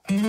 Olá,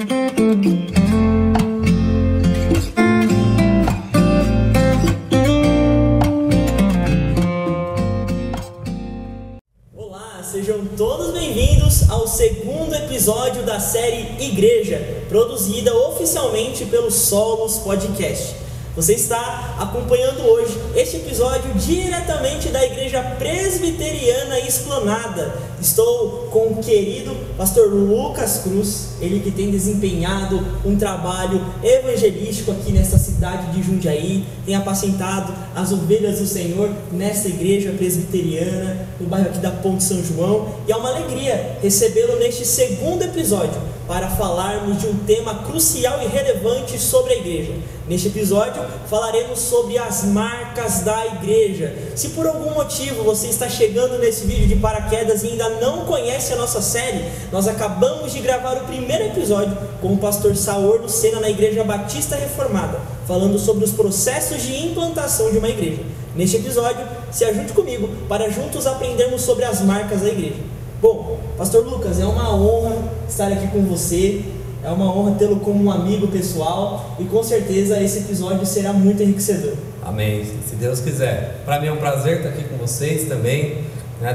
sejam todos bem-vindos ao segundo episódio da série Igreja, produzida oficialmente pelo Solos Podcast. Você está acompanhando hoje este episódio diretamente da Igreja Presbiteriana Esplanada. Estou com o querido pastor Lucas Cruz, ele que tem desempenhado um trabalho evangelístico aqui nesta cidade de Jundiaí, tem apacentado as ovelhas do Senhor nesta igreja presbiteriana, no bairro aqui da Ponte São João, e é uma alegria recebê-lo neste segundo episódio para falarmos de um tema crucial e relevante sobre a igreja. Neste episódio falaremos sobre as marcas da igreja. Se por algum motivo você está chegando nesse vídeo de paraquedas e ainda não conhece a nossa série, nós acabamos de gravar o primeiro episódio com o pastor Saor Lucena na Igreja Batista Reformada, falando sobre os processos de implantação de uma igreja. Neste episódio, se ajunte comigo para juntos aprendermos sobre as marcas da igreja. Bom, pastor Lucas, é uma honra estar aqui com você, é uma honra tê-lo como um amigo pessoal e com certeza esse episódio será muito enriquecedor. Amém, se Deus quiser. Para mim é um prazer estar aqui com vocês também,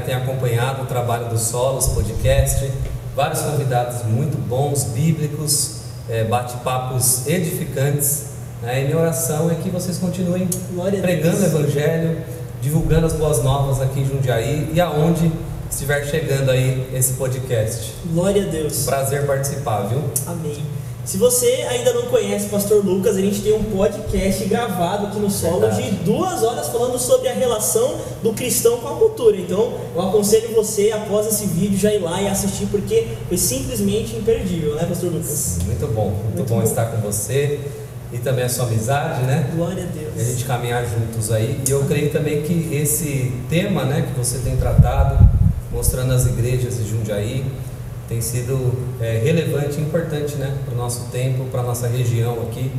tenho acompanhado o trabalho do Solos Podcast, vários convidados muito bons, bíblicos, bate-papos edificantes, e minha oração é que vocês continuem pregando o Evangelho, divulgando as boas novas aqui em Jundiaí e aonde estiver chegando aí esse podcast. Glória a Deus. Prazer participar, viu? Amém. Se você ainda não conhece o pastor Lucas, a gente tem um podcast gravado aqui no Solo de 2 horas falando sobre a relação do cristão com a cultura. Então, eu aconselho você, após esse vídeo, já ir lá e assistir, porque foi simplesmente imperdível, né, pastor Lucas? Muito bom, muito bom estar com você e também a sua amizade, né? Glória a Deus. E a gente caminhar juntos aí. E eu creio também que esse tema, que você tem tratado, mostrando as igrejas de Jundiaí, tem sido relevante e importante, para o nosso tempo, para a nossa região aqui.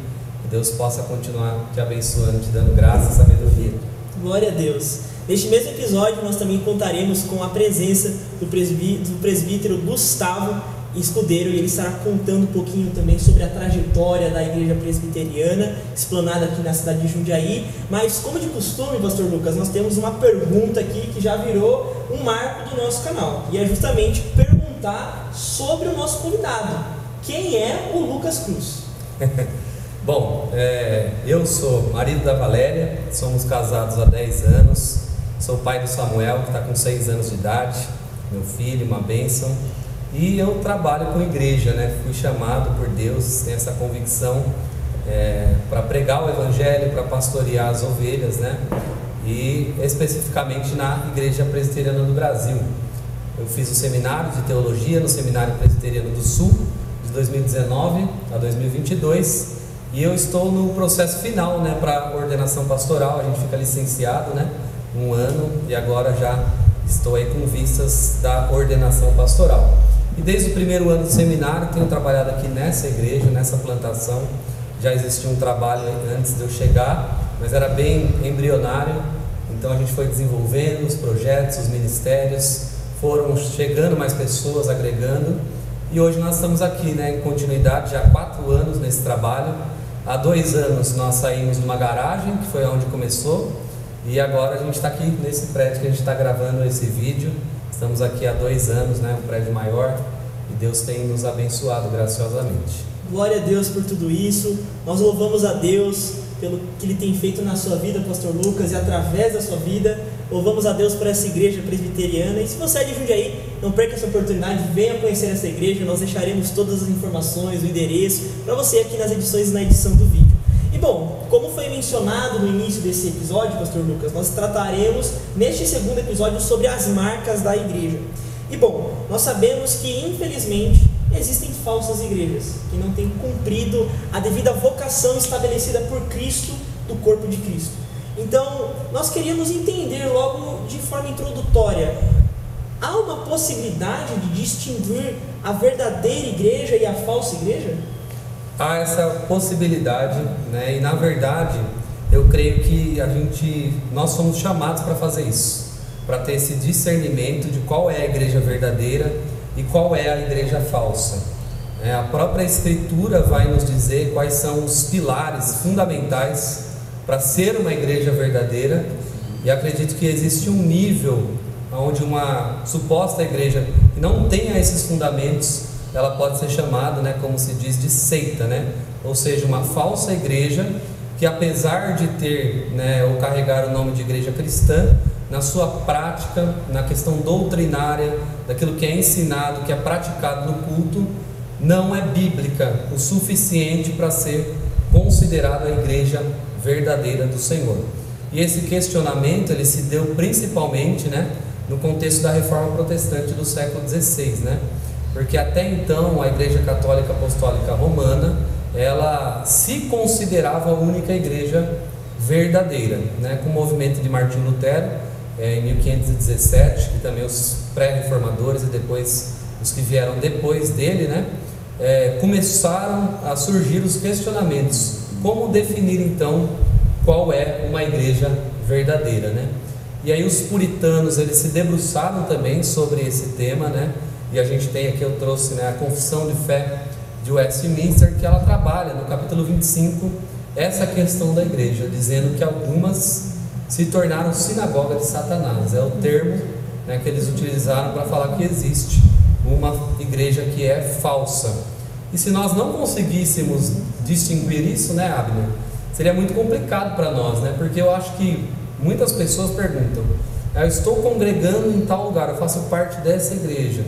Que Deus possa continuar te abençoando, te dando graça e sabedoria. Glória a Deus. Neste mesmo episódio nós também contaremos com a presença do presbítero Gustavo Escudeiro, e ele estará contando um pouquinho também sobre a trajetória da igreja presbiteriana esplanada aqui na cidade de Jundiaí. Mas como de costume, pastor Lucas, nós temos uma pergunta aqui que já virou um marco do nosso canal, e é justamente perguntar sobre o nosso convidado. Quem é o Lucas Cruz? Bom, eu sou marido da Valéria, somos casados há 10 anos, sou pai do Samuel, que está com 6 anos de idade, meu filho, uma bênção. E eu trabalho com igreja, fui chamado por Deus, tenho essa convicção para pregar o Evangelho, para pastorear as ovelhas, e especificamente na Igreja Presbiteriana do Brasil. Eu fiz o seminário de teologia no Seminário Presbiteriano do Sul, de 2019 a 2022, e eu estou no processo final para a ordenação pastoral. A gente fica licenciado 1 ano, e agora já estou aí com vistas da ordenação pastoral. E desde o primeiro ano do seminário tenho trabalhado aqui nessa igreja, nessa plantação. Já existia um trabalho antes de eu chegar, mas era bem embrionário. Então a gente foi desenvolvendo os projetos, os ministérios, foram chegando mais pessoas, agregando. E hoje nós estamos aqui em continuidade, já há 4 anos nesse trabalho. Há 2 anos nós saímos numa garagem, que foi onde começou. E agora a gente está aqui nesse prédio que a gente está gravando esse vídeo. Estamos aqui há 2 anos, um prédio maior, e Deus tem nos abençoado graciosamente. Glória a Deus por tudo isso. Nós louvamos a Deus pelo que Ele tem feito na sua vida, pastor Lucas, e através da sua vida. Louvamos a Deus por essa igreja presbiteriana. E se você é de Jundiaí, não perca essa oportunidade, venha conhecer essa igreja. Nós deixaremos todas as informações, o endereço, para você aqui nas edições e na edição do vídeo. E bom, como foi mencionado no início desse episódio, pastor Lucas, nós trataremos neste segundo episódio sobre as marcas da igreja. E bom, nós sabemos que infelizmente existem falsas igrejas que não têm cumprido a devida vocação estabelecida por Cristo, do corpo de Cristo. Então, nós queríamos entender logo de forma introdutória: há uma possibilidade de distinguir a verdadeira igreja e a falsa igreja? Há essa possibilidade, e na verdade eu creio que nós somos chamados para fazer isso, para ter esse discernimento de qual é a igreja verdadeira e qual é a igreja falsa. A própria Escritura vai nos dizer quais são os pilares fundamentais para ser uma igreja verdadeira, e acredito que existe um nível onde uma suposta igreja que não tenha esses fundamentos, ela pode ser chamada, como se diz, de seita, ou seja, uma falsa igreja que, apesar de ter, ou carregar o nome de igreja cristã, na sua prática, na questão doutrinária, daquilo que é ensinado, que é praticado no culto, não é bíblica o suficiente para ser considerada a igreja verdadeira do Senhor. E esse questionamento ele se deu principalmente, no contexto da Reforma Protestante do século XVI, porque até então a Igreja Católica Apostólica Romana, ela se considerava a única igreja verdadeira, com o movimento de Martinho Lutero, em 1517, que também os pré-reformadores e depois os que vieram depois dele, começaram a surgir os questionamentos: como definir então qual é uma igreja verdadeira, E aí os puritanos eles se debruçaram também sobre esse tema, E a gente tem aqui, eu trouxe, a Confissão de Fé de Westminster, que ela trabalha no capítulo 25 essa questão da igreja, dizendo que algumas se tornaram sinagoga de Satanás. É o termo que eles utilizaram para falar que existe uma igreja que é falsa. E se nós não conseguíssemos distinguir isso, Abner, seria muito complicado para nós, porque eu acho que muitas pessoas perguntam: eu estou congregando em tal lugar, eu faço parte dessa igreja,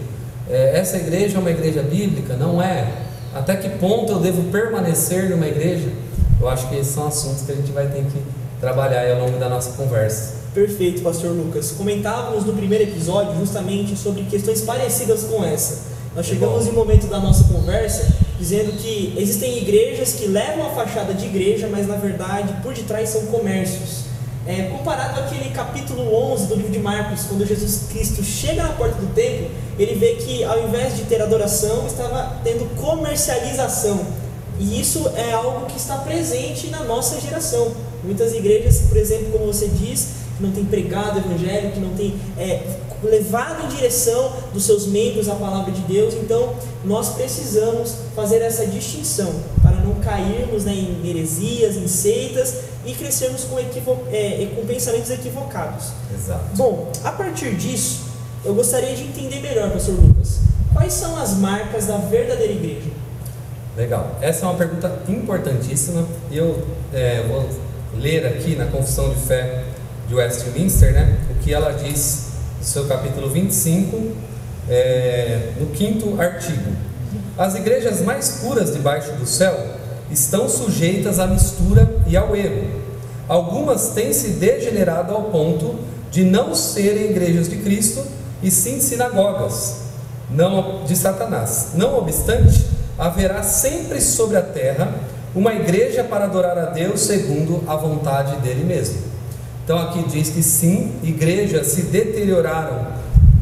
essa igreja é uma igreja bíblica? Não é? Até que ponto eu devo permanecer numa igreja? Eu acho que esses são assuntos que a gente vai ter que trabalhar aí ao longo da nossa conversa. Perfeito, pastor Lucas. Comentávamos no primeiro episódio justamente sobre questões parecidas com essa. Nós chegamos em um momento da nossa conversa dizendo que existem igrejas que levam a fachada de igreja, mas na verdade por detrás são comércios. Comparado àquele capítulo 11 do livro de Marcos, quando Jesus Cristo chega na porta do templo, ele vê que ao invés de ter adoração, estava tendo comercialização. E isso é algo que está presente na nossa geração. Muitas igrejas, por exemplo, como você diz, que não tem pregado o evangelho, que não tem levado em direção dos seus membros a palavra de Deus. Então nós precisamos fazer essa distinção para não cairmos em heresias, em seitas e crescermos com pensamentos equivocados. Exato. Bom, a partir disso eu gostaria de entender melhor, pastor Lucas, quais são as marcas da verdadeira igreja? Legal, essa é uma pergunta importantíssima e eu vou ler aqui na Confissão de Fé de Westminster, o que ela diz no seu capítulo 25, no 5º artigo: as igrejas mais puras debaixo do céu estão sujeitas à mistura e ao erro. Algumas têm se degenerado ao ponto de não serem igrejas de Cristo, e sim sinagogas de Satanás. Não obstante, haverá sempre sobre a terra uma igreja para adorar a Deus segundo a vontade dele mesmo. Então aqui diz que sim, igrejas se deterioraram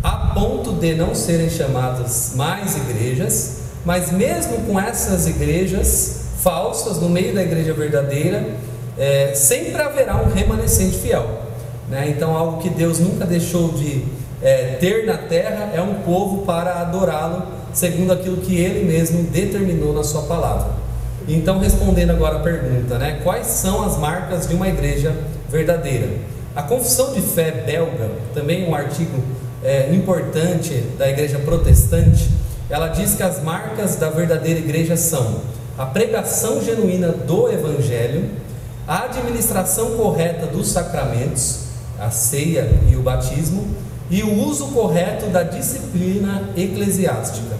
a ponto de não serem chamadas mais igrejas, mas mesmo com essas igrejas falsas no meio da igreja verdadeira, sempre haverá um remanescente fiel, Então algo que Deus nunca deixou de ter na terra é um povo para adorá-lo segundo aquilo que ele mesmo determinou na sua palavra. Então, respondendo agora a pergunta, quais são as marcas de uma igreja verdadeira? A Confissão de Fé belga, também um artigo importante da igreja protestante, ela diz que as marcas da verdadeira igreja são a pregação genuína do evangelho, a administração correta dos sacramentos, a ceia e o batismo, e o uso correto da disciplina eclesiástica.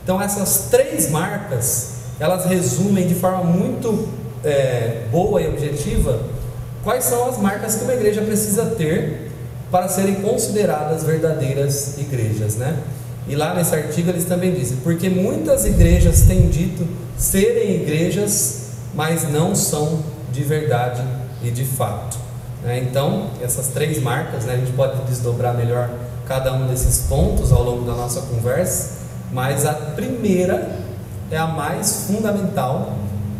Então essas três marcas, elas resumem de forma muito boa e objetiva quais são as marcas que uma igreja precisa ter para serem consideradas verdadeiras igrejas, E lá nesse artigo eles também dizem: porque muitas igrejas têm dito serem igrejas, mas não são de verdade e de fato. Então, essas três marcas, a gente pode desdobrar melhor cada um desses pontos ao longo da nossa conversa, mas a primeira é a mais fundamental,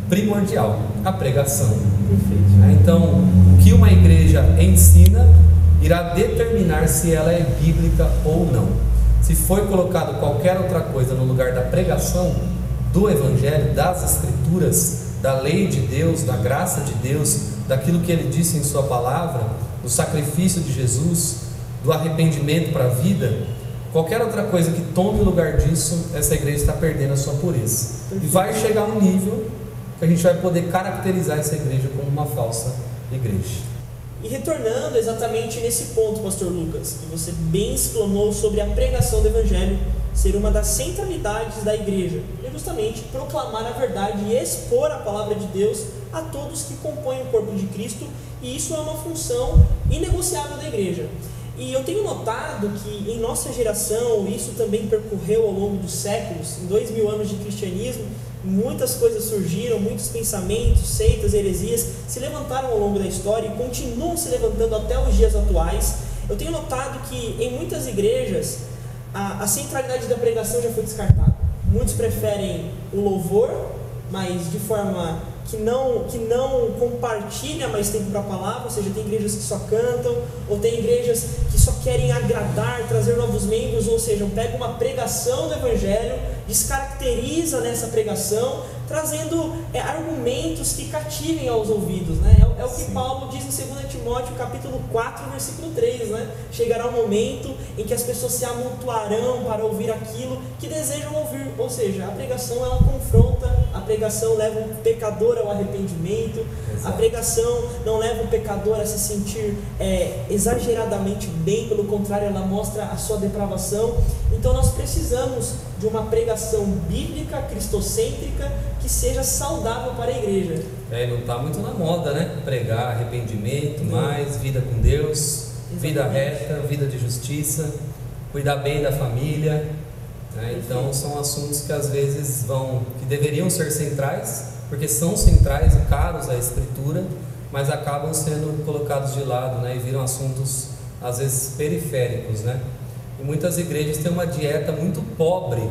primordial: a pregação. Então, o que uma igreja ensina irá determinar se ela é bíblica ou não. Se foi colocado qualquer outra coisa no lugar da pregação, do Evangelho, das Escrituras, da lei de Deus, da graça de Deus, daquilo que Ele disse em Sua palavra, do sacrifício de Jesus, do arrependimento para a vida, qualquer outra coisa que tome o lugar disso, essa igreja está perdendo a sua pureza. E vai chegar um nível que a gente vai poder caracterizar essa igreja como uma falsa igreja. E retornando exatamente nesse ponto, pastor Lucas, que você bem exclamou sobre a pregação do Evangelho ser uma das centralidades da igreja, é justamente proclamar a verdade e expor a palavra de Deus a todos que compõem o corpo de Cristo, e isso é uma função inegociável da igreja. E eu tenho notado que em nossa geração, isso também percorreu ao longo dos séculos, em 2000 anos de cristianismo, muitas coisas surgiram, muitos pensamentos, seitas, heresias se levantaram ao longo da história e continuam se levantando até os dias atuais. Eu tenho notado que em muitas igrejas a centralidade da pregação já foi descartada. Muitos preferem o louvor, mas de forma que não compartilha mais tempo para a palavra, ou seja, tem igrejas que só cantam, ou tem igrejas que só querem agradar, trazer novos membros, ou seja, pega uma pregação do Evangelho, descaracteriza nessa pregação, trazendo argumentos que cativem aos ouvidos, né? É o que Sim. Paulo diz em 2 Timóteo capítulo 4, versículo 3, né? Chegará um momento em que as pessoas se amontoarão para ouvir aquilo que desejam ouvir, ou seja, a pregação ela confronta, a pregação leva o pecador ao arrependimento, Exato. A pregação não leva o pecador a se sentir exageradamente bem, pelo contrário, ela mostra a sua depravação. Então nós precisamos de uma pregação bíblica, cristocêntrica, que seja saudável para a igreja. Não está muito na moda, né? Pregar arrependimento, mais vida com Deus, Exatamente. Vida reta, vida de justiça, cuidar bem da família, né? Então são assuntos que às vezes que deveriam ser centrais, porque são centrais e caros à Escritura, mas acabam sendo colocados de lado, né? E viram assuntos às vezes periféricos, né? E muitas igrejas têm uma dieta muito pobre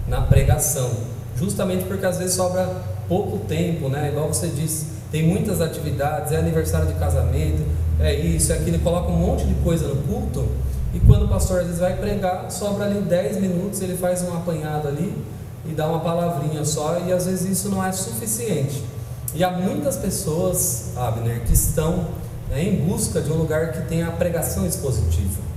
na pregação, justamente porque às vezes sobra pouco tempo, né? Igual você disse, tem muitas atividades, aniversário de casamento, isso, aquilo, coloca um monte de coisa no culto, e quando o pastor às vezes vai pregar, sobra ali 10 minutos, ele faz um apanhado ali e dá uma palavrinha só, e às vezes isso não é suficiente. E há muitas pessoas, Abner, que estão em busca de um lugar que tenha a pregação expositiva.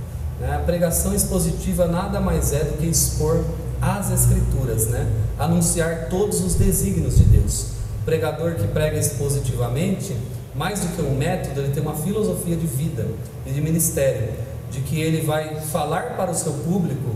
A pregação expositiva nada mais é do que expor as Escrituras, né? Anunciar todos os desígnios de Deus. O pregador que prega expositivamente, mais do que um método, ele tem uma filosofia de vida e de ministério, de que ele vai falar para o seu público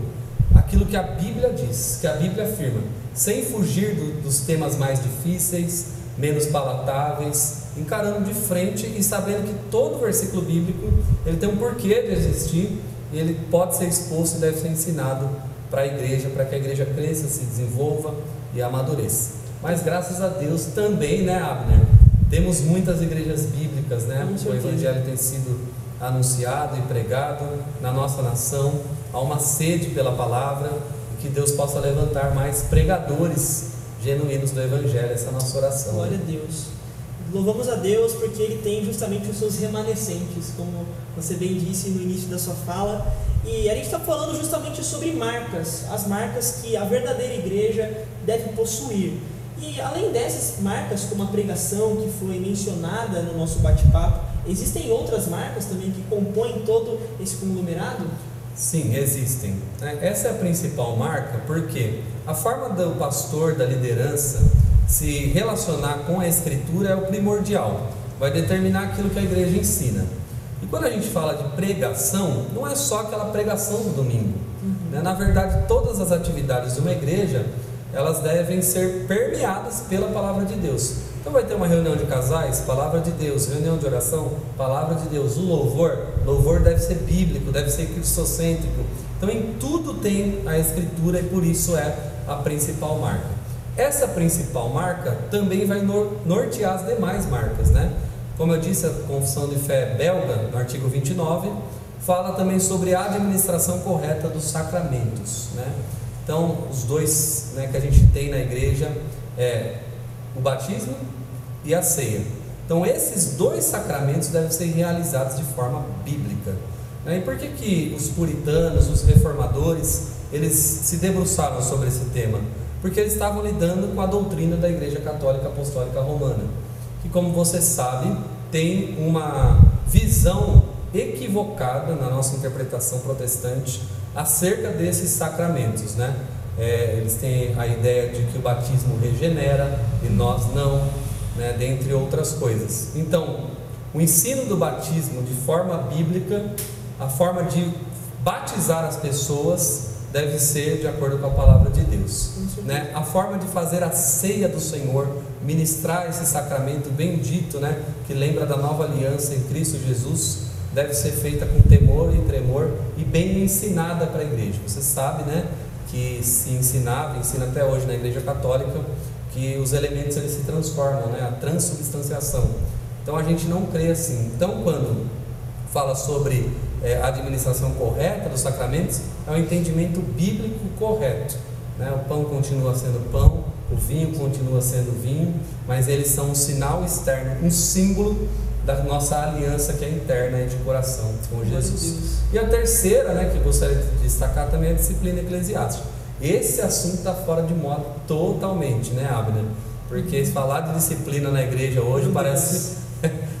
aquilo que a Bíblia diz, que a Bíblia afirma, sem fugir dos temas mais difíceis, menos palatáveis, encarando de frente e sabendo que todo versículo bíblico ele tem um porquê de existir, e ele pode ser exposto e deve ser ensinado para a igreja, para que a igreja cresça, se desenvolva e amadureça. Mas graças a Deus também, né, Abner, temos muitas igrejas bíblicas, né? O Evangelho tem sido anunciado e pregado na nossa nação, há uma sede pela palavra, e que Deus possa levantar mais pregadores genuínos do Evangelho. Essa é a nossa oração. Glória a Deus. Louvamos a Deus porque Ele tem justamente os seus remanescentes, como você bem disse no início da sua fala. E a gente está falando justamente sobre marcas, as marcas que a verdadeira igreja deve possuir. E além dessas marcas, como a pregação que foi mencionada no nosso bate-papo, existem outras marcas também que compõem todo esse conglomerado? Sim, existem. Essa é a principal marca, porque a forma do pastor, da liderança, se relacionar com a Escritura é o primordial, vai determinar aquilo que a igreja ensina. E quando a gente fala de pregação, não é só aquela pregação do domingo, né? Na verdade, todas as atividades de uma igreja, elas devem ser permeadas pela palavra de Deus. Então vai ter uma reunião de casais, palavra de Deus, reunião de oração, palavra de Deus. O louvor deve ser bíblico, deve ser cristocêntrico. Então em tudo tem a Escritura, e por isso é a principal marca. Essa principal marca também vai nortear as demais marcas, né? Como eu disse, a Confissão de Fé belga, no artigo 29, fala também sobre a administração correta dos sacramentos, né? Então, os dois, né, que a gente tem na igreja é o batismo e a ceia. Então, esses dois sacramentos devem ser realizados de forma bíblica, né? E por que os puritanos, os reformadores, eles se debruçaram sobre esse tema? porque eles estavam lidando com a doutrina da Igreja Católica Apostólica Romana, que, como você sabe, tem uma visão equivocada na nossa interpretação protestante acerca desses sacramentos, né? Eles têm a ideia de que o batismo regenera e nós não, né? Dentre outras coisas. Então, o ensino do batismo de forma bíblica, a forma de batizar as pessoas deve ser de acordo com a palavra de Deus, né? A forma de fazer a ceia do Senhor, ministrar esse sacramento bendito, né? Que lembra da nova aliança em Cristo Jesus, deve ser feita com temor e tremor e bem ensinada para a igreja. Você sabe, né? Que se ensina até hoje na Igreja Católica, que os elementos eles se transformam, né? A transubstanciação. Então a gente não crê assim. Então, quando fala sobre a administração correta dos sacramentos, é um entendimento bíblico correto, né? O pão continua sendo pão, o vinho continua sendo vinho, mas eles são um sinal externo, um símbolo da nossa aliança que é interna e de coração com Jesus. E a terceira, né, que eu gostaria de destacar também é a disciplina eclesiástica. Esse assunto está fora de moda totalmente, né, Abner? Porque falar de disciplina na igreja hoje parece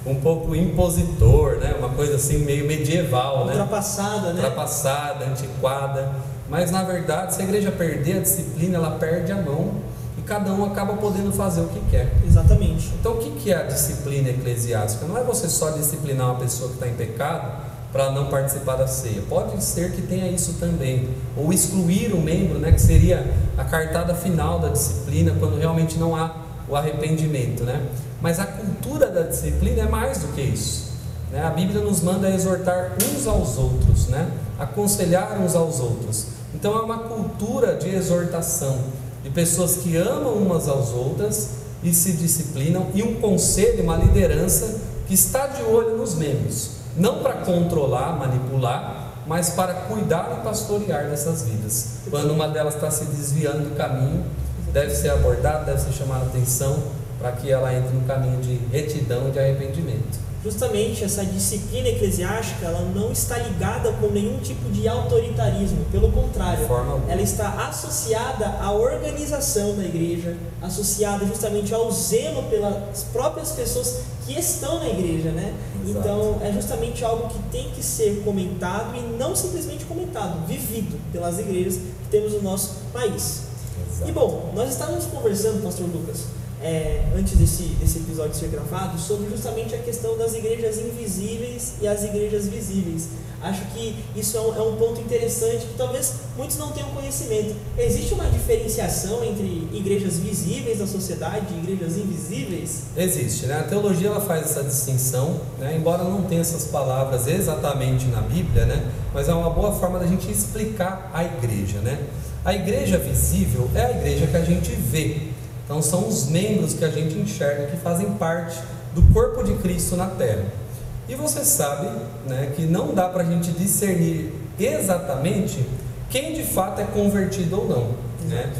um pouco impositor, né? Uma coisa assim meio medieval, né? Ultrapassada, né? Ultrapassada, antiquada. Mas na verdade, se a igreja perder a disciplina, ela perde a mão e cada um acaba podendo fazer o que quer. Exatamente. Então, o que é a disciplina eclesiástica? Não é você só disciplinar uma pessoa que está em pecado para não participar da ceia. Pode ser que tenha isso também, ou excluir o membro, né? Que seria a cartada final da disciplina, quando realmente não há o arrependimento, né? Mas a cultura da disciplina é mais do que isso, né? A Bíblia nos manda exortar uns aos outros, né? Aconselhar uns aos outros. Então é uma cultura de exortação, de pessoas que amam umas às outras e se disciplinam, e um conselho, uma liderança que está de olho nos membros, não para controlar, manipular, mas para cuidar e pastorear dessas vidas. Quando uma delas está se desviando do caminho, deve ser abordada, deve ser chamada a atenção, para que ela entre no caminho de retidão e de arrependimento. Justamente essa disciplina eclesiástica, ela não está ligada com nenhum tipo de autoritarismo, pelo contrário, ela está associada à organização da igreja, associada justamente ao zelo pelas próprias pessoas que estão na igreja, né? Exato. Então é justamente algo que tem que ser comentado e não simplesmente comentado, vivido pelas igrejas que temos no nosso país. Exato. E bom, nós estávamos conversando, pastor Lucas, antes desse episódio ser gravado, sobre justamente a questão das igrejas invisíveis e as igrejas visíveis. Acho que isso é um ponto interessante que talvez muitos não tenham conhecimento. Existe uma diferenciação entre igrejas visíveis da sociedade e igrejas invisíveis? Existe, né? A teologia ela faz essa distinção, né? Embora não tenha essas palavras exatamente na Bíblia, né? Mas é uma boa forma da gente explicar a igreja, né? A igreja visível é a igreja que a gente vê. Então são os membros que a gente enxerga, que fazem parte do corpo de Cristo na terra. E você sabe, né, que não dá para a gente discernir exatamente quem de fato é convertido ou não, né?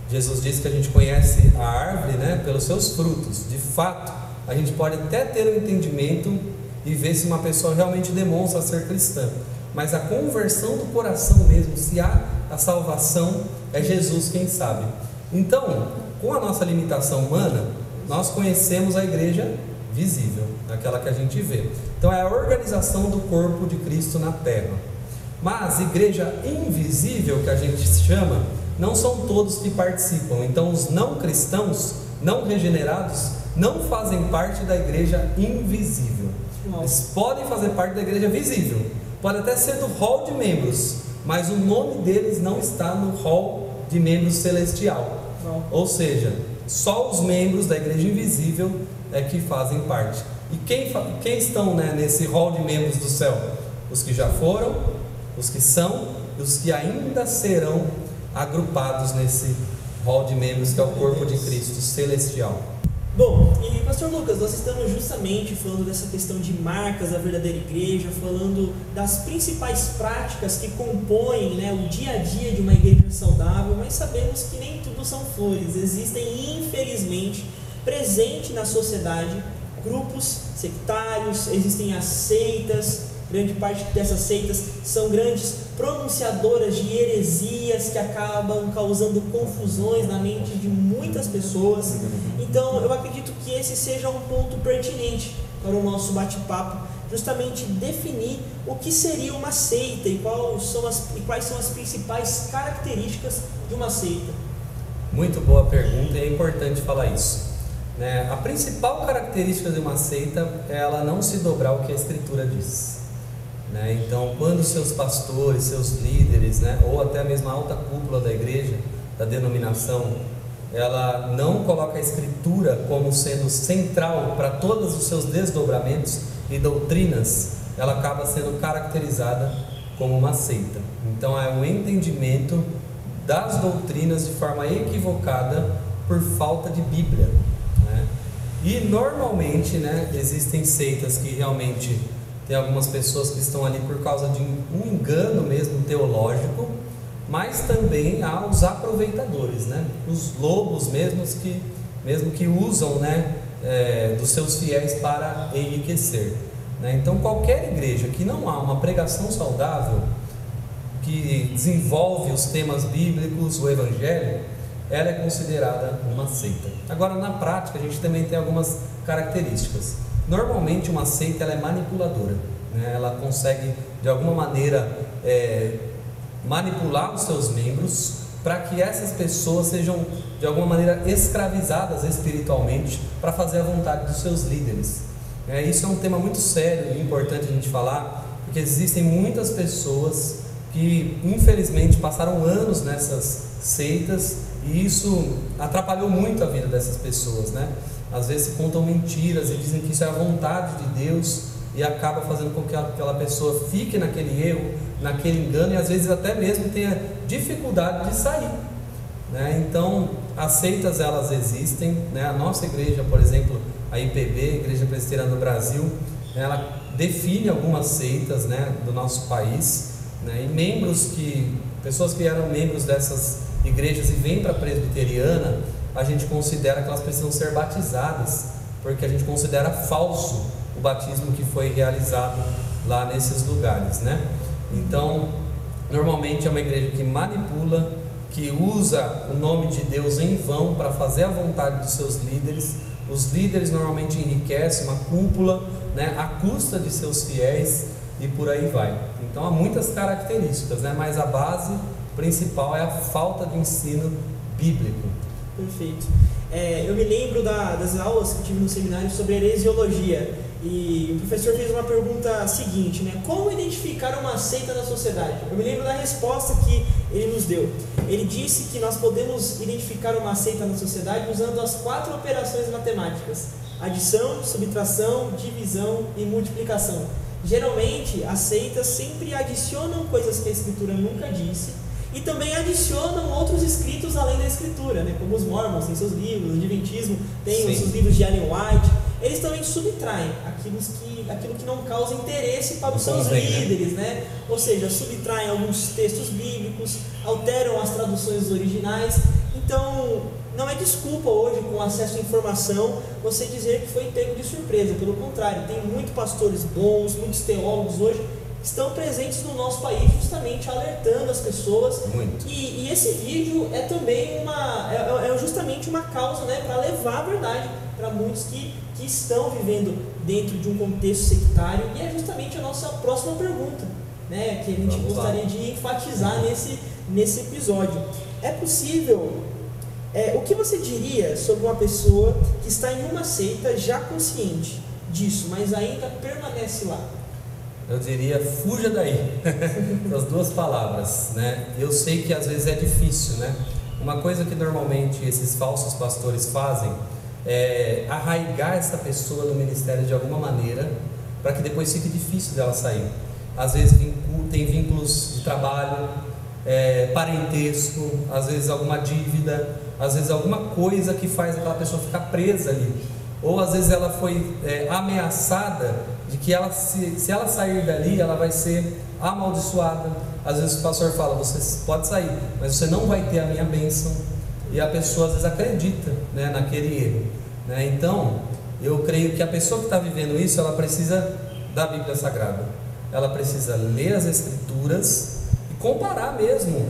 Jesus disse que a gente conhece a árvore, né, pelos seus frutos. De fato, a gente pode até ter um entendimento e ver se uma pessoa realmente demonstra ser cristã. Mas a conversão do coração mesmo, se há a salvação, é Jesus quem sabe. Então, com a nossa limitação humana, nós conhecemos a igreja visível, aquela que a gente vê. Então é a organização do corpo de Cristo na terra. Mas igreja invisível, que a gente chama, não são todos que participam. Então os não cristãos, não regenerados, não fazem parte da igreja invisível. Eles podem fazer parte da igreja visível, pode até ser do hall de membros, mas o nome deles não está no hall de membros celestial. Ou seja, só os membros da igreja invisível é que fazem parte. E quem estão, né, nesse hall de membros do céu? Os que já foram, os que são e os que ainda serão agrupados nesse hall de membros que é o corpo de Cristo celestial. Bom, e pastor Lucas, nós estamos justamente falando dessa questão de marcas da verdadeira igreja, falando das principais práticas que compõem, né, o dia a dia de uma igreja saudável, mas sabemos que nem tudo são flores. Existem, infelizmente, presente na sociedade, grupos sectários, existem as seitas, grande parte dessas seitas são grandes pronunciadoras de heresias que acabam causando confusões na mente de muitas pessoas. Então eu acredito que esse seja um ponto pertinente para o nosso bate-papo, justamente definir o que seria uma seita e quais são as principais características de uma seita. Muito boa pergunta, e é importante falar isso, né? A principal característica de uma seita é ela não se dobrar ao que a Escritura diz, né? Então, quando seus pastores, seus líderes, né, ou até mesmo a alta cúpula da igreja, da denominação, ela não coloca a Escritura como sendo central para todos os seus desdobramentos e doutrinas, ela acaba sendo caracterizada como uma seita. Então é um entendimento das doutrinas de forma equivocada por falta de Bíblia, né? E normalmente, né, existem seitas que realmente tem algumas pessoas que estão ali por causa de um engano mesmo teológico, mas também há os aproveitadores, né? Os lobos mesmo que usam, né, dos seus fiéis para enriquecer, né? Então qualquer igreja que não há uma pregação saudável, que desenvolve os temas bíblicos, o evangelho, ela é considerada uma seita. Agora, na prática, a gente também tem algumas características. Normalmente uma seita ela é manipuladora, né? Ela consegue de alguma maneira manipular os seus membros para que essas pessoas sejam de alguma maneira escravizadas espiritualmente para fazer a vontade dos seus líderes. Isso é um tema muito sério e importante a gente falar, porque existem muitas pessoas que infelizmente passaram anos nessas seitas e isso atrapalhou muito a vida dessas pessoas, né? Às vezes se contam mentiras e dizem que isso é a vontade de Deus e acaba fazendo com que aquela pessoa fique naquele erro, naquele engano e às vezes até mesmo tenha dificuldade de sair, né? Então as seitas elas existem, né? A nossa igreja, por exemplo, a IPB, Igreja Presbiteriana do Brasil, ela define algumas seitas, né, do nosso país, né? E pessoas que eram membros dessas igrejas e vêm para a presbiteriana, a gente considera que elas precisam ser batizadas, porque a gente considera falso o batismo que foi realizado lá nesses lugares, né? Então, normalmente é uma igreja que manipula, que usa o nome de Deus em vão para fazer a vontade dos seus líderes. Os líderes normalmente enriquecem uma cúpula, né, à custa de seus fiéis e por aí vai. Então há muitas características, né, mas a base principal é a falta de ensino bíblico. Perfeito. Eu me lembro das aulas que eu tive no seminário sobre heresiologia e o professor fez uma pergunta seguinte, né? Como identificar uma seita na sociedade? Eu me lembro da resposta que ele nos deu. Ele disse que nós podemos identificar uma seita na sociedade usando as 4 operações matemáticas: adição, subtração, divisão e multiplicação. Geralmente as seitas sempre adicionam coisas que a Escritura nunca disse e também adicionam outros escritos além da Escritura, né? Como os Mormons têm seus livros, o Adventismo tem os seus livros de Ellen White. Eles também subtraem aquilo que não causa interesse para os seus líderes, né? Ou seja, subtraem alguns textos bíblicos, alteram as traduções originais. Então, não é desculpa hoje, com acesso à informação, você dizer que foi pego de surpresa. Pelo contrário, tem muitos pastores bons, muitos teólogos hoje estão presentes no nosso país justamente alertando as pessoas. E esse vídeo é também justamente uma causa, né, para levar a verdade para muitos que estão vivendo dentro de um contexto sectário. E é justamente a nossa próxima pergunta, né, que a gente gostaria de enfatizar nesse episódio. É possível... o que você diria sobre uma pessoa que está em uma seita já consciente disso, mas ainda permanece lá? Eu diria, fuja daí. As 2 palavras, né? Eu sei que às vezes é difícil, né? Uma coisa que normalmente esses falsos pastores fazem é arraigar essa pessoa no ministério de alguma maneira, para que depois fique difícil dela sair. Às vezes tem vínculos de trabalho, parentesco, às vezes alguma dívida, às vezes alguma coisa que faz aquela pessoa ficar presa ali, ou às vezes ela foi ameaçada de que se ela sair dali, ela vai ser amaldiçoada. Às vezes o pastor fala: você pode sair, mas você não vai ter a minha bênção. E a pessoa às vezes acredita, né, naquele erro, né? Então eu creio que a pessoa que está vivendo isso, ela precisa da Bíblia Sagrada, ela precisa ler as Escrituras e comparar mesmo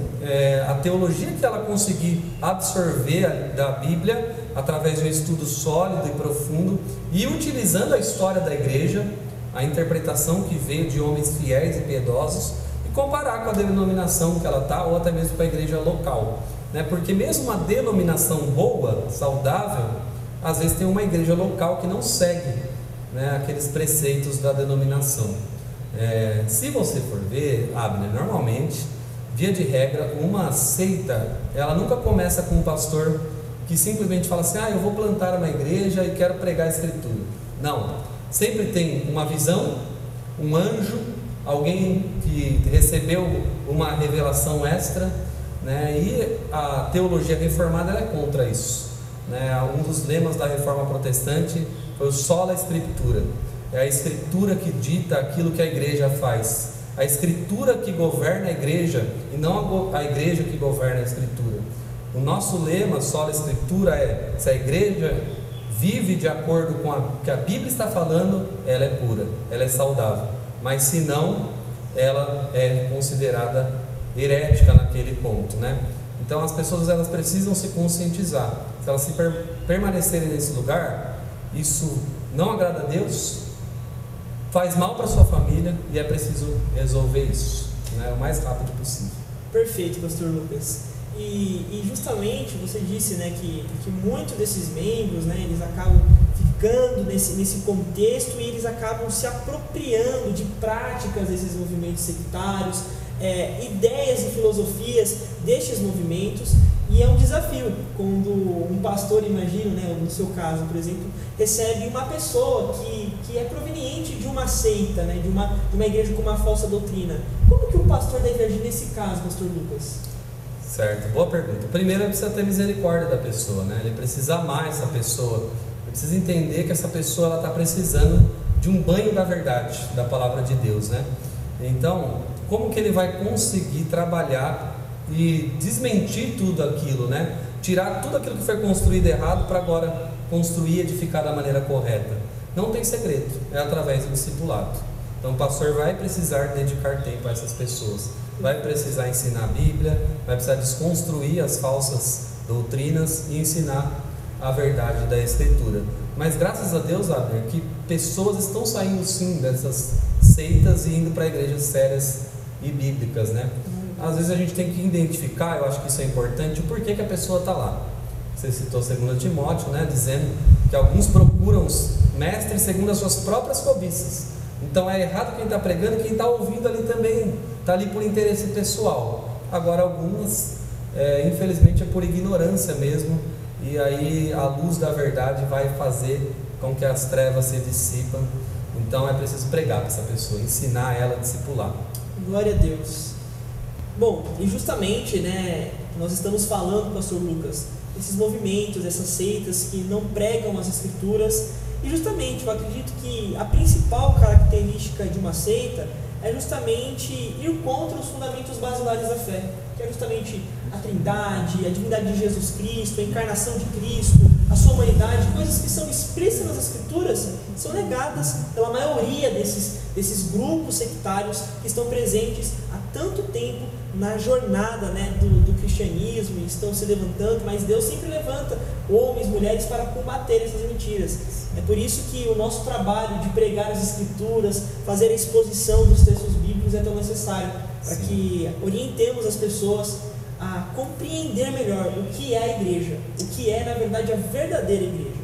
a teologia que ela conseguir absorver da Bíblia através de um estudo sólido e profundo e utilizando a história da igreja, a interpretação que veio de homens fiéis e piedosos, e comparar com a denominação que ela está, ou até mesmo com a igreja local, né? Porque mesmo uma denominação boa, saudável, às vezes tem uma igreja local que não segue, né, aqueles preceitos da denominação. Se você for ver, Abner, normalmente, via de regra, uma seita, ela nunca começa com um pastor que simplesmente fala assim: eu vou plantar uma igreja e quero pregar a escritura. Não, sempre tem uma visão, um anjo, alguém que recebeu uma revelação extra, né? E a teologia reformada ela é contra isso, né? Um dos lemas da reforma protestante foi o sola scriptura. É a escritura que dita aquilo que a igreja faz, a escritura que governa a igreja e não a igreja que governa a escritura. O nosso lema sola scriptura é: se a igreja vive de acordo com o que a Bíblia está falando, ela é pura, ela é saudável, mas se não, ela é considerada herética naquele ponto, né? Então as pessoas elas precisam se conscientizar. Se elas permanecerem nesse lugar, isso não agrada a Deus, faz mal para sua família e é preciso resolver isso, né, o mais rápido possível. Perfeito, pastor Lucas. E justamente você disse, né, que muitos desses membros, né, eles acabam ficando nesse contexto e eles acabam se apropriando de práticas desses movimentos sectários, ideias e filosofias destes movimentos. E é um desafio quando um pastor, imagino, né, no seu caso, por exemplo, recebe uma pessoa que é proveniente de uma seita, né, de uma igreja com uma falsa doutrina. Como que o pastor deve agir nesse caso, pastor Lucas? Certo, boa pergunta. Primeiro, ele precisa ter misericórdia da pessoa, né? Ele precisa amar essa pessoa, ele precisa entender que essa pessoa está precisando de um banho da verdade, da palavra de Deus, né? Então, como que ele vai conseguir trabalhar e desmentir tudo aquilo, né? Tirar tudo aquilo que foi construído errado para agora construir e edificar da maneira correta? Não tem segredo, é através do discipulado. Então o pastor vai precisar dedicar tempo a essas pessoas, vai precisar ensinar a Bíblia, vai precisar desconstruir as falsas doutrinas e ensinar a verdade da Escritura. Mas graças a Deus, Abner, que pessoas estão saindo sim dessas seitas e indo para igrejas sérias e bíblicas, né? Às vezes a gente tem que identificar, eu acho que isso é importante, o porquê que a pessoa está lá. Você citou 2 Timóteo, né, dizendo que alguns procuram os mestres segundo as suas próprias cobiças. Então é errado quem está pregando, quem está ouvindo ali também está ali por interesse pessoal. Agora algumas, infelizmente, é por ignorância mesmo, e aí a luz da verdade vai fazer com que as trevas se dissipam. Então é preciso pregar para essa pessoa, ensinar ela a discipular. Glória a Deus. Bom, e justamente, né, nós estamos falando, pastor Lucas, esses movimentos, essas seitas que não pregam as escrituras, e justamente eu acredito que a principal característica de uma seita é justamente ir contra os fundamentos basilares da fé, que é justamente a Trindade, a divindade de Jesus Cristo, a encarnação de Cristo, a sua humanidade, coisas que são expressas nas escrituras, são negadas pela maioria desses grupos sectários que estão presentes há tanto tempo na jornada, né, do cristianismo, e estão se levantando, mas Deus sempre levanta homens, mulheres para combater essas mentiras. É por isso que o nosso trabalho de pregar as escrituras, fazer a exposição dos textos bíblicos é tão necessário, para que orientemos as pessoas a compreender melhor o que é a igreja, o que é, na verdade, a verdadeira igreja.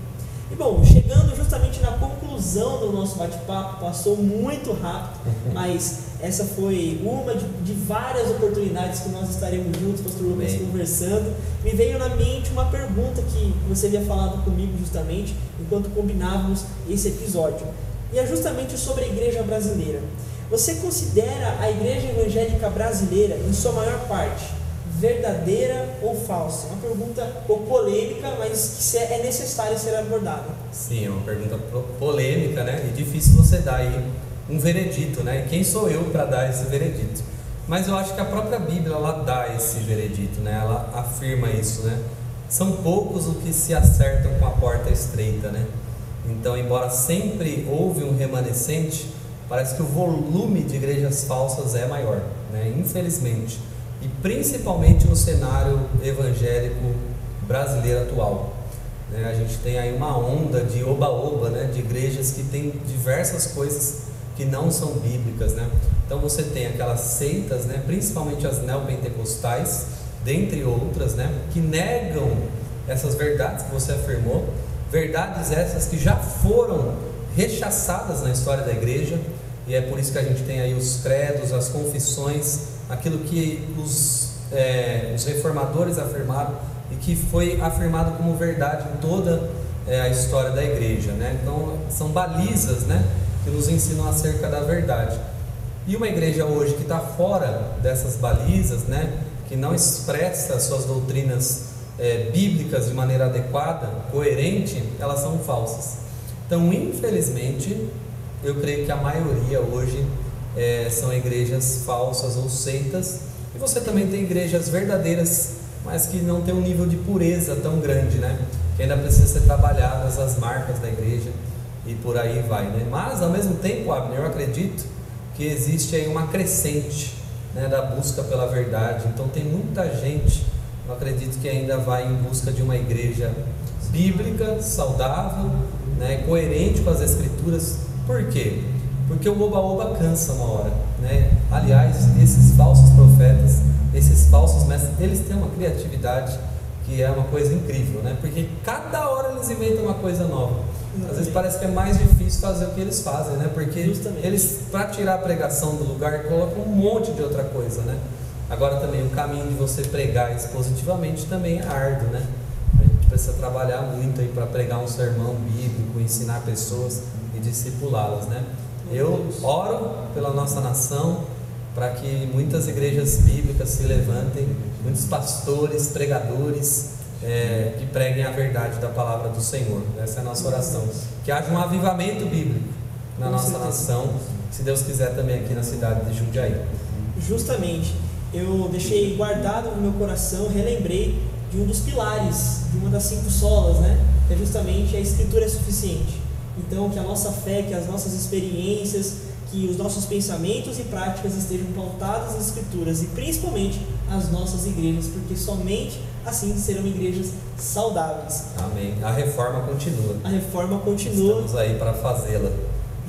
E bom, chegando justamente na conclusão do nosso bate-papo, passou muito rápido, mas essa foi uma de várias oportunidades que nós estaremos juntos, pastor Lucas, conversando. Me veio na mente uma pergunta que você havia falado comigo justamente, enquanto combinávamos esse episódio, e é justamente sobre a igreja brasileira. Você considera a igreja evangélica brasileira, em sua maior parte, verdadeira ou falsa? Uma pergunta polêmica, mas que é necessária ser abordada. Sim, é uma pergunta polêmica, né? E difícil você dar aí um veredito, né? E quem sou eu para dar esse veredito? Mas eu acho que a própria Bíblia, ela dá esse veredito, né? Ela afirma isso, né? São poucos os que se acertam com a porta estreita, né? Então, embora sempre houve um remanescente, parece que o volume de igrejas falsas é maior, né? Infelizmente, e principalmente no cenário evangélico brasileiro atual, né? A gente tem aí uma onda de oba-oba, né? De igrejas que tem diversas coisas que não são bíblicas, né? Então você tem aquelas seitas, né? Principalmente as neopentecostais, dentre outras, né? Que negam essas verdades que você afirmou, verdades essas que já foram rechaçadas na história da igreja, e é por isso que a gente tem aí os credos, as confissões, aquilo que os reformadores afirmaram e que foi afirmado como verdade em toda a história da igreja, né? Então são balizas, né, que nos ensinam acerca da verdade. E uma igreja hoje que está fora dessas balizas, né, que não expressa suas doutrinas bíblicas de maneira adequada, coerente, elas são falsas. Então, infelizmente, eu creio que a maioria hoje são igrejas falsas ou seitas, e você também tem igrejas verdadeiras, mas que não tem um nível de pureza tão grande, né? Que ainda precisa ser trabalhadas as marcas da igreja e por aí vai, né? Mas ao mesmo tempo, Abner, eu acredito que existe aí uma crescente, né, da busca pela verdade. Então tem muita gente, eu acredito, que ainda vai em busca de uma igreja bíblica, saudável, né, coerente com as escrituras. Por quê? Porque o oba-oba cansa uma hora, né? Aliás, esses falsos profetas, esses falsos mestres, eles têm uma criatividade que é uma coisa incrível, né? Porque cada hora eles inventam uma coisa nova. Às vezes parece que é mais difícil fazer o que eles fazem, né? Porque justamente eles, para tirar a pregação do lugar, colocam um monte de outra coisa, né? Agora também o caminho de você pregar expositivamente também é árduo, né? A gente precisa trabalhar muito aí para pregar um sermão bíblico, ensinar pessoas e discipulá-las, né? Eu oro pela nossa nação para que muitas igrejas bíblicas se levantem, muitos pastores, pregadores, que preguem a verdade da palavra do Senhor. Essa é a nossa oração. Que haja um avivamento bíblico na nossa nação, se Deus quiser também aqui na cidade de Jundiaí. Justamente, eu deixei guardado no meu coração, relembrei de um dos pilares, de uma das 5 solas, né? Que é justamente a Escritura é suficiente. Então, que a nossa fé, que as nossas experiências, que os nossos pensamentos e práticas estejam pautados nas Escrituras e principalmente as nossas igrejas, porque somente assim serão igrejas saudáveis. Amém. A reforma continua. A reforma continua. Estamos aí para fazê-la.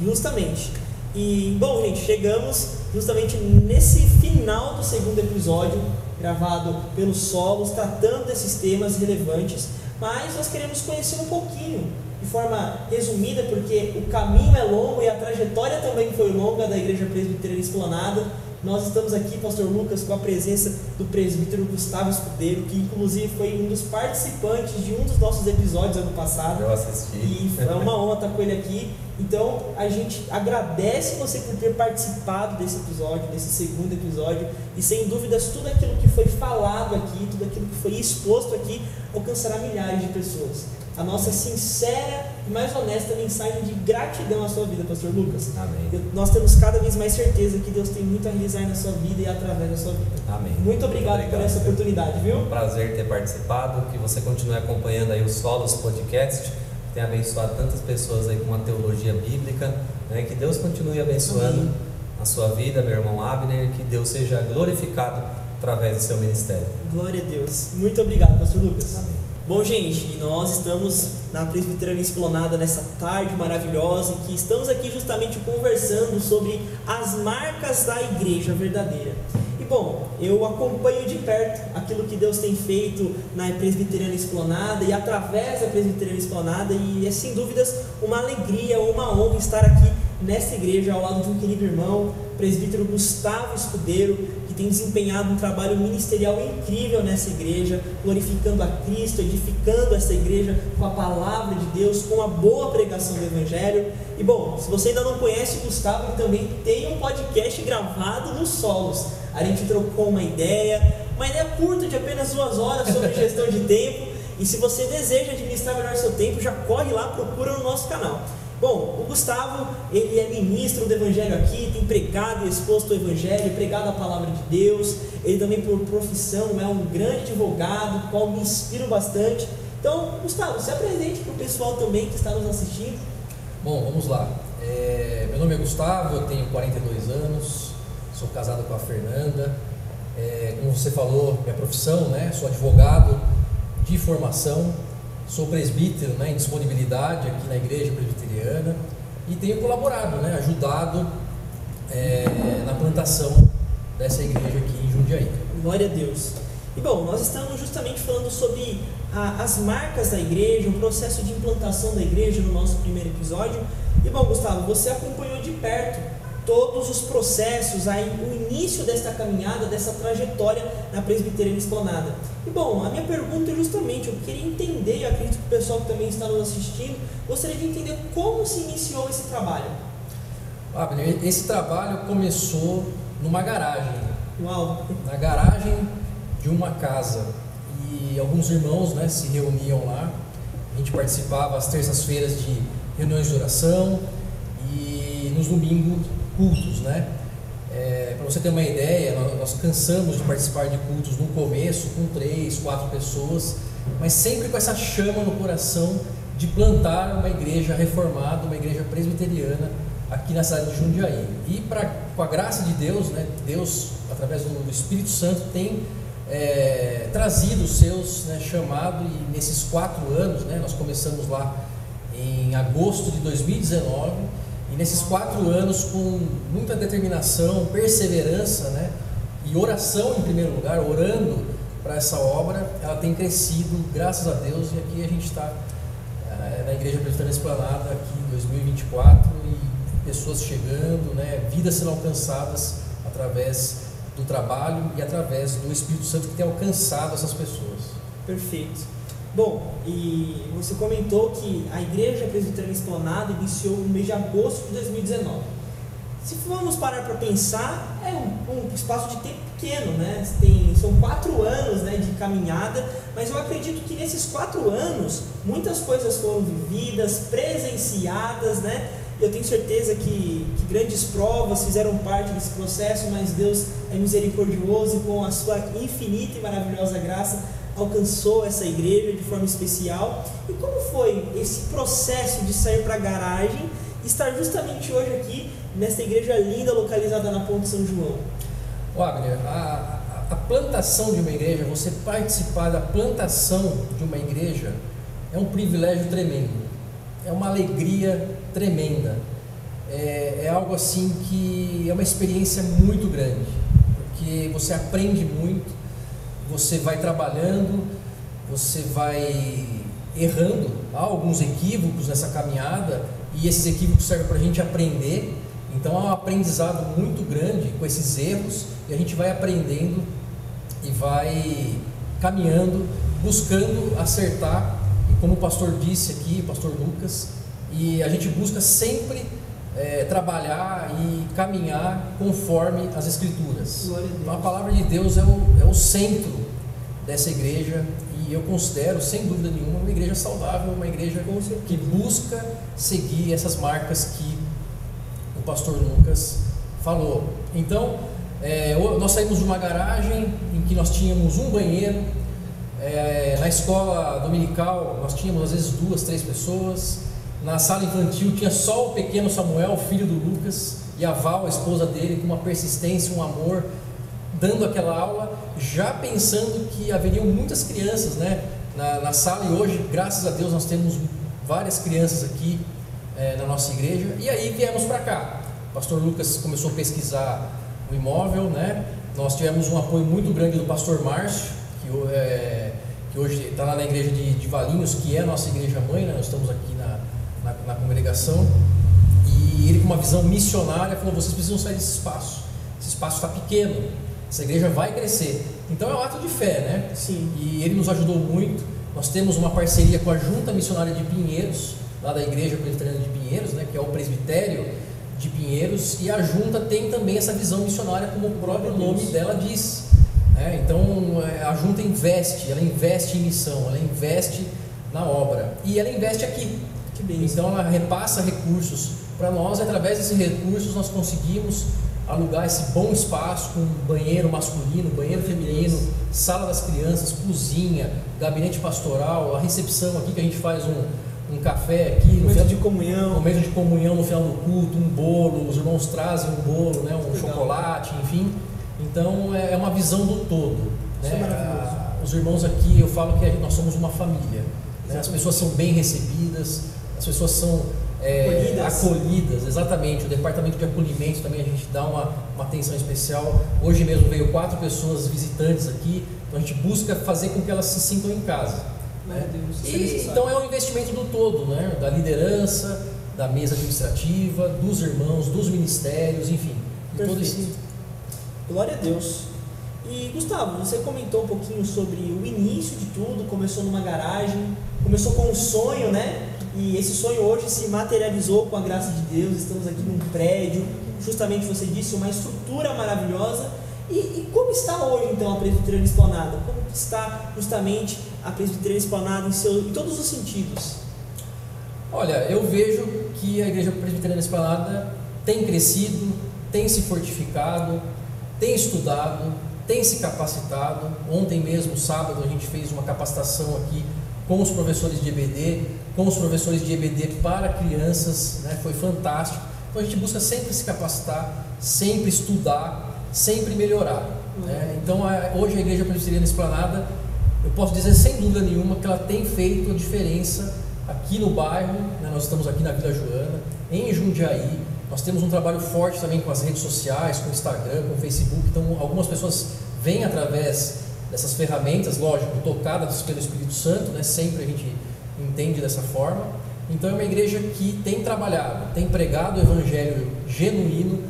Justamente. E, bom, gente, chegamos justamente nesse final do 2º episódio, gravado pelos Solos, tratando desses temas relevantes, mas nós queremos conhecer um pouquinho, de forma resumida, porque o caminho é longo e a trajetória também foi longa da Igreja Presbiteriana Esplanada. Nós estamos aqui, Pastor Lucas, com a presença do presbítero Gustavo Escudeiro, que inclusive foi um dos participantes de um dos nossos episódios ano passado. Eu assisti. E foi uma honra estar com ele aqui. Então, a gente agradece você por ter participado desse episódio, desse 2º episódio, e sem dúvidas tudo aquilo que foi falado aqui, tudo aquilo que foi exposto aqui, alcançará milhares de pessoas. A nossa sincera e mais honesta mensagem de gratidão à sua vida, Pastor Lucas. Amém. Nós temos cada vez mais certeza que Deus tem muito a realizar na sua vida e através da sua vida. Amém. Muito obrigado por essa oportunidade, viu? É um prazer ter participado, que você continue acompanhando aí o Solos Podcast, que tem abençoado tantas pessoas aí com a teologia bíblica, né? Que Deus continue abençoando Amém. a sua vida, meu irmão Abner, que Deus seja glorificado através do seu ministério. Glória a Deus. Muito obrigado, Pastor Lucas. Amém. Bom, gente, nós estamos na Presbiteriana Esplanada nessa tarde maravilhosa, e que estamos aqui justamente conversando sobre as marcas da igreja verdadeira. E bom, eu acompanho de perto aquilo que Deus tem feito na Presbiteriana Esplanada e através da Presbiteriana Esplanada, e é sem dúvidas uma alegria, uma honra estar aqui nesta igreja ao lado de um querido irmão, presbítero Gustavo Escudeiro, que tem desempenhado um trabalho ministerial incrível nessa igreja, glorificando a Cristo, edificando essa igreja com a palavra de Deus, com a boa pregação do Evangelho. E bom, se você ainda não conhece o Gustavo, ele também tem um podcast gravado nos Solos. A gente trocou uma ideia curta de apenas 2 horas sobre gestão de tempo, e se você deseja administrar melhor seu tempo, já corre lá, procura no nosso canal. Bom, o Gustavo, ele é ministro do Evangelho aqui, tem pregado e exposto o Evangelho, pregado a palavra de Deus. Ele também, por profissão, é um grande advogado, qual me inspiro bastante. Então, Gustavo, se apresente para o pessoal também que está nos assistindo. Bom, vamos lá. Meu nome é Gustavo, eu tenho 42 anos, sou casado com a Fernanda. Como você falou, minha profissão, né? Sou advogado de formação, sou presbítero, né, em disponibilidade aqui na Igreja Presbiteriana e tenho colaborado, né, ajudado na plantação dessa igreja aqui em Jundiaí. Glória a Deus. E bom, nós estamos justamente falando sobre as marcas da igreja, o processo de implantação da igreja no nosso primeiro episódio. E bom, Gustavo, você acompanhou de perto todos os processos, o início desta caminhada, dessa trajetória na Presbiteriana Esplanada. E bom, a minha pergunta é justamente, eu queria entender, eu acredito que o pessoal que também está nos assistindo, gostaria de entender como se iniciou esse trabalho. Esse trabalho começou numa garagem. Uau! Na garagem de uma casa. E alguns irmãos, né, se reuniam lá. A gente participava às terças-feiras de reuniões de oração e nos domingos cultos, né? Para você ter uma ideia, nós cansamos de participar de cultos no começo com 3, 4 pessoas, mas sempre com essa chama no coração de plantar uma igreja reformada, uma igreja presbiteriana aqui na cidade de Jundiaí. E com a graça de Deus, né, Deus, através do Espírito Santo, tem trazido os seus, né, chamado, e nesses 4 anos, né, nós começamos lá em agosto de 2019, e nesses 4 anos, com muita determinação, perseverança, né, e oração em primeiro lugar, orando para essa obra, ela tem crescido, graças a Deus, e aqui a gente está na Igreja Presbiteriana Esplanada, aqui em 2024, e pessoas chegando, né, vidas sendo alcançadas através do trabalho e através do Espírito Santo que tem alcançado essas pessoas. Perfeito. Bom, e você comentou que a Igreja Presbiteriana Esplanada iniciou no mês de agosto de 2019. Se formos parar para pensar, é um espaço de tempo pequeno, né? São 4 anos, né, de caminhada, mas eu acredito que nesses 4 anos muitas coisas foram vividas, presenciadas, né? Eu tenho certeza que grandes provas fizeram parte desse processo, mas Deus é misericordioso e com a sua infinita e maravilhosa graça alcançou essa igreja de forma especial. E como foi esse processo de sair para a garagem e estar justamente hoje aqui nessa igreja linda localizada na Ponte São João? Wagner, a plantação de uma igreja, você participar da plantação de uma igreja é um privilégio tremendo, é uma alegria tremenda, é algo assim que é uma experiência muito grande, porque você aprende muito, você vai trabalhando, você vai errando, há alguns equívocos nessa caminhada e esses equívocos servem para a gente aprender, então há um aprendizado muito grande com esses erros e a gente vai aprendendo e vai caminhando, buscando acertar, e como o pastor disse aqui, o pastor Lucas, e a gente busca sempre trabalhar e caminhar conforme as Escrituras. Então a palavra de Deus é o centro dessa igreja e eu considero, sem dúvida nenhuma, uma igreja saudável, uma igreja que busca seguir essas marcas que o pastor Lucas falou. Então nós saímos de uma garagem em que nós tínhamos um banheiro, na escola dominical nós tínhamos às vezes 2, 3 pessoas. Na sala infantil tinha só o pequeno Samuel, filho do Lucas, e a Val, a esposa dele, com uma persistência, um amor, dando aquela aula, já pensando que haveriam muitas crianças, né, na sala. E hoje, graças a Deus, nós temos várias crianças aqui na nossa igreja. E aí viemos para cá. O pastor Lucas começou a pesquisar o imóvel, né? Nós tivemos um apoio muito grande do pastor Márcio, que hoje está lá na igreja de Valinhos, que é a nossa igreja mãe, né? Nós estamos aqui na congregação, e ele, com uma visão missionária, falou: vocês precisam sair desse espaço, esse espaço está pequeno, essa igreja vai crescer. Então é um ato de fé, né? Sim. E ele nos ajudou muito. Nós temos uma parceria com a Junta Missionária de Pinheiros, lá da Igreja Presbiteriana de Pinheiros, né, que é o presbitério de Pinheiros, e a Junta tem também essa visão missionária, como o próprio nome dela diz. Então a Junta investe, ela investe em missão, ela investe na obra, e ela investe aqui. Então ela repassa recursos para nós, e através desses recursos nós conseguimos alugar esse bom espaço com banheiro masculino, banheiro feminino, sala das crianças, cozinha, gabinete pastoral, a recepção aqui, que a gente faz um café aqui, no momento de comunhão. Momento de comunhão no final do culto, um bolo, os irmãos trazem um bolo, né, um chocolate, enfim. Então é uma visão do todo. Isso é maravilhoso. Os irmãos aqui, eu falo que nós somos uma família. Né? As pessoas são bem recebidas, as pessoas são acolhidas, exatamente. O departamento de acolhimento também a gente dá uma atenção especial. Hoje mesmo veio 4 pessoas visitantes aqui, então a gente busca fazer com que elas se sintam em casa. Né? Então é um investimento do todo, né? Da liderança, da mesa administrativa, dos irmãos, dos ministérios, enfim. Todo esse... Glória a Deus. E Gustavo, você comentou um pouquinho sobre o início de tudo, começou numa garagem, começou com um sonho, né? E esse sonho hoje se materializou com a graça de Deus. Estamos aqui num prédio, justamente você disse, uma estrutura maravilhosa. E como está hoje então a Presbiteriana Esplanada? Como está justamente a Presbiteriana Esplanada em todos os sentidos? Olha, eu vejo que a Igreja Presbiteriana Esplanada tem crescido, tem se fortificado, tem estudado, tem se capacitado. Ontem mesmo, sábado, a gente fez uma capacitação aqui com os professores de EBD, com os professores de EBD para crianças, né? Foi fantástico. Então a gente busca sempre se capacitar, sempre estudar, sempre melhorar. Né? Então hoje a Igreja Presbiteriana Esplanada, eu posso dizer sem dúvida nenhuma que ela tem feito a diferença aqui no bairro. Né? Nós estamos aqui na Vila Joana, em Jundiaí. Nós temos um trabalho forte também com as redes sociais, com o Instagram, com o Facebook. Então algumas pessoas vêm através dessas ferramentas, lógico, tocadas pelo Espírito Santo, né? Sempre a gente entende dessa forma. Então é uma igreja que tem trabalhado, tem pregado o evangelho genuíno,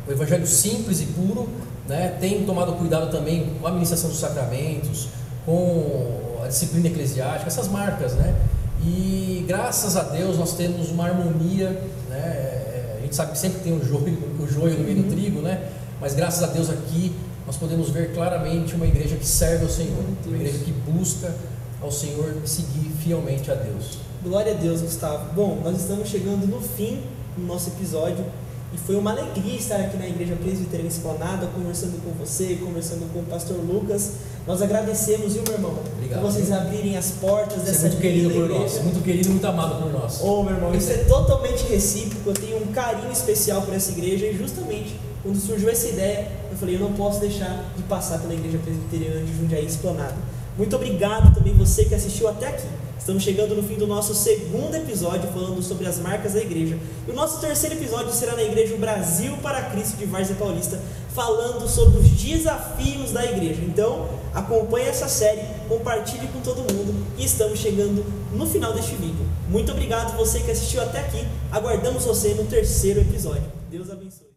o evangelho simples e puro, né? Tem tomado cuidado também com a administração dos sacramentos, com a disciplina eclesiástica, essas marcas, né? E graças a Deus nós temos uma harmonia, né? A gente sabe que sempre tem o joio no meio do trigo, né? Mas graças a Deus aqui nós podemos ver claramente uma igreja que serve ao Senhor, uma igreja que busca ao Senhor seguir fielmente a Deus. Glória a Deus, Gustavo. Bom, nós estamos chegando no fim do nosso episódio e foi uma alegria estar aqui na Igreja Presbiteriana Esplanada, conversando com você, conversando com o pastor Lucas. Nós agradecemos, viu, meu irmão? Obrigado. Por vocês abrirem as portas dessa muito querido por igreja. nós, muito querido e muito amado por nós. Meu irmão, isso é totalmente recíproco. Eu tenho um carinho especial por essa igreja e justamente quando surgiu essa ideia, eu falei, eu não posso deixar de passar pela Igreja Presbiteriana de Jundiaí Esplanada. Muito obrigado também você que assistiu até aqui. Estamos chegando no fim do nosso segundo episódio falando sobre as marcas da igreja. E o nosso terceiro episódio será na Igreja Brasil para Cristo de Várzea Paulista, falando sobre os desafios da igreja. Então, acompanhe essa série, compartilhe com todo mundo e estamos chegando no final deste vídeo. Muito obrigado você que assistiu até aqui. Aguardamos você no terceiro episódio. Deus abençoe.